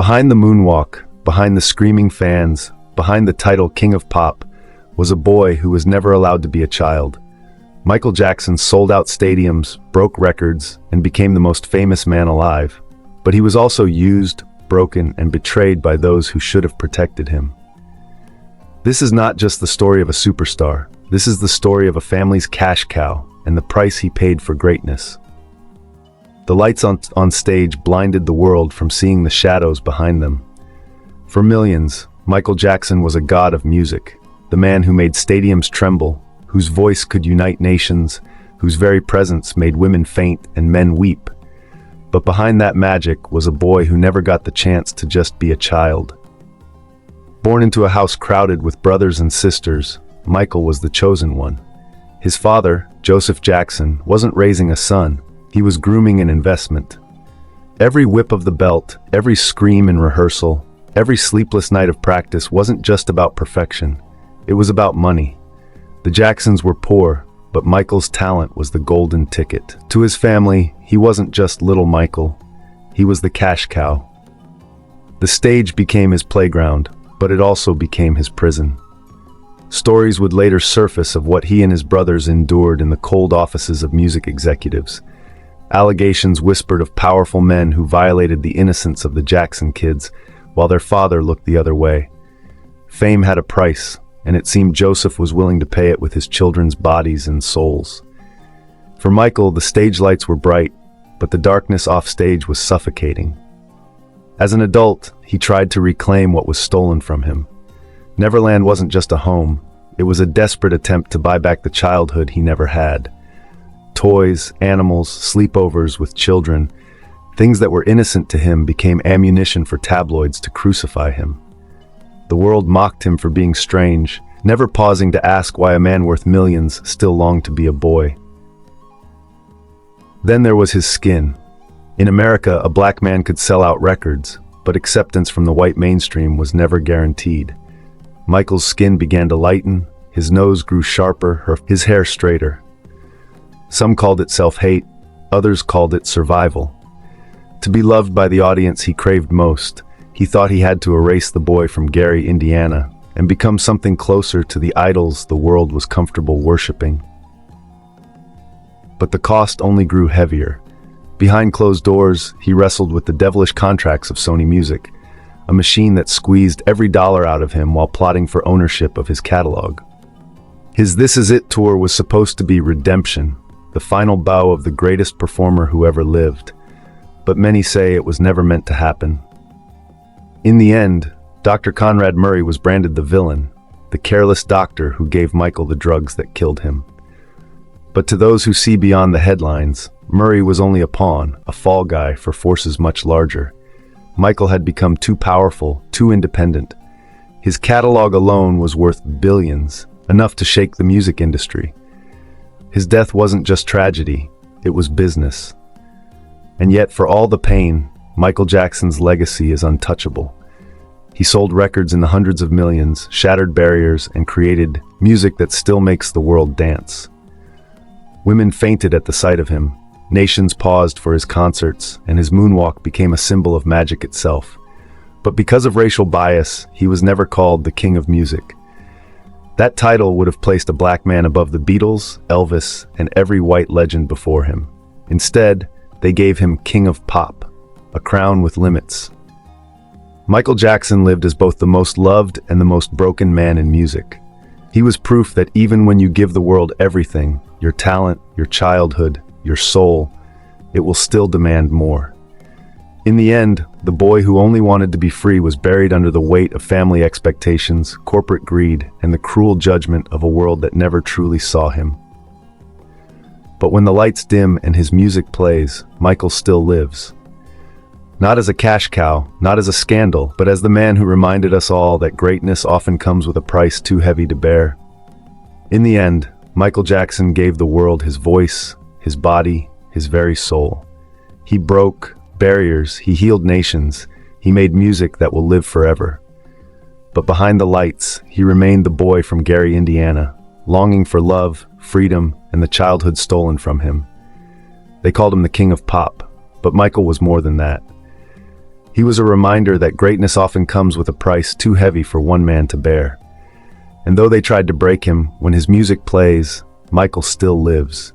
Behind the moonwalk, behind the screaming fans, behind the title King of Pop, was a boy who was never allowed to be a child. Michael Jackson sold out stadiums, broke records, and became the most famous man alive. But he was also used, broken, and betrayed by those who should have protected him. This is not just the story of a superstar. This is the story of a family's cash cow and the price he paid for greatness. The lights on stage blinded the world from seeing the shadows behind them. For millions, Michael Jackson was a god of music, the man who made stadiums tremble, whose voice could unite nations, whose very presence made women faint and men weep. But behind that magic was a boy who never got the chance to just be a child. Born into a house crowded with brothers and sisters, Michael was the chosen one. His father, Joseph Jackson, wasn't raising a son, he was grooming an investment. Every whip of the belt, every scream in rehearsal, every sleepless night of practice wasn't just about perfection, it was about money. The Jacksons were poor, but Michael's talent was the golden ticket. To his family, he wasn't just little Michael, he was the cash cow. The stage became his playground, but it also became his prison. Stories would later surface of what he and his brothers endured in the cold offices of music executives. Allegations whispered of powerful men who violated the innocence of the Jackson kids, while their father looked the other way. Fame had a price, and it seemed Joseph was willing to pay it with his children's bodies and souls. For Michael, the stage lights were bright, but the darkness offstage was suffocating. As an adult, he tried to reclaim what was stolen from him. Neverland wasn't just a home, it was a desperate attempt to buy back the childhood he never had. Toys, animals, sleepovers with children, things that were innocent to him became ammunition for tabloids to crucify him. The world mocked him for being strange, never pausing to ask why a man worth millions still longed to be a boy. Then there was his skin. In America, a black man could sell out records, but acceptance from the white mainstream was never guaranteed. Michael's skin began to lighten, his nose grew sharper, his hair straighter. Some called it self-hate, others called it survival. To be loved by the audience he craved most, he thought he had to erase the boy from Gary, Indiana, and become something closer to the idols the world was comfortable worshiping. But the cost only grew heavier. Behind closed doors, he wrestled with the devilish contracts of Sony Music, a machine that squeezed every dollar out of him while plotting for ownership of his catalog. His This Is It tour was supposed to be redemption, the final bow of the greatest performer who ever lived, but many say it was never meant to happen. In the end, Dr. Conrad Murray was branded the villain, the careless doctor who gave Michael the drugs that killed him. But to those who see beyond the headlines, Murray was only a pawn, a fall guy for forces much larger. Michael had become too powerful, too independent. His catalog alone was worth billions, enough to shake the music industry. His death wasn't just tragedy, it was business. And yet, for all the pain, Michael Jackson's legacy is untouchable. He sold records in the hundreds of millions, shattered barriers, and created music that still makes the world dance. Women fainted at the sight of him, nations paused for his concerts, and his moonwalk became a symbol of magic itself. But because of racial bias, he was never called the King of Music. That title would have placed a black man above the Beatles, Elvis, and every white legend before him. Instead, they gave him King of Pop, a crown with limits. Michael Jackson lived as both the most loved and the most broken man in music. He was proof that even when you give the world everything, your talent, your childhood, your soul, it will still demand more. In the end, the boy who only wanted to be free was buried under the weight of family expectations, corporate greed, and the cruel judgment of a world that never truly saw him. But when the lights dim and his music plays, Michael still lives. Not as a cash cow, not as a scandal, but as the man who reminded us all that greatness often comes with a price too heavy to bear. In the end, Michael Jackson gave the world his voice, his body, his very soul. He broke barriers, he healed nations, he made music that will live forever. But behind the lights, he remained the boy from Gary, Indiana, longing for love, freedom, and the childhood stolen from him. They called him the King of Pop, but Michael was more than that. He was a reminder that greatness often comes with a price too heavy for one man to bear. And though they tried to break him, when his music plays, Michael still lives.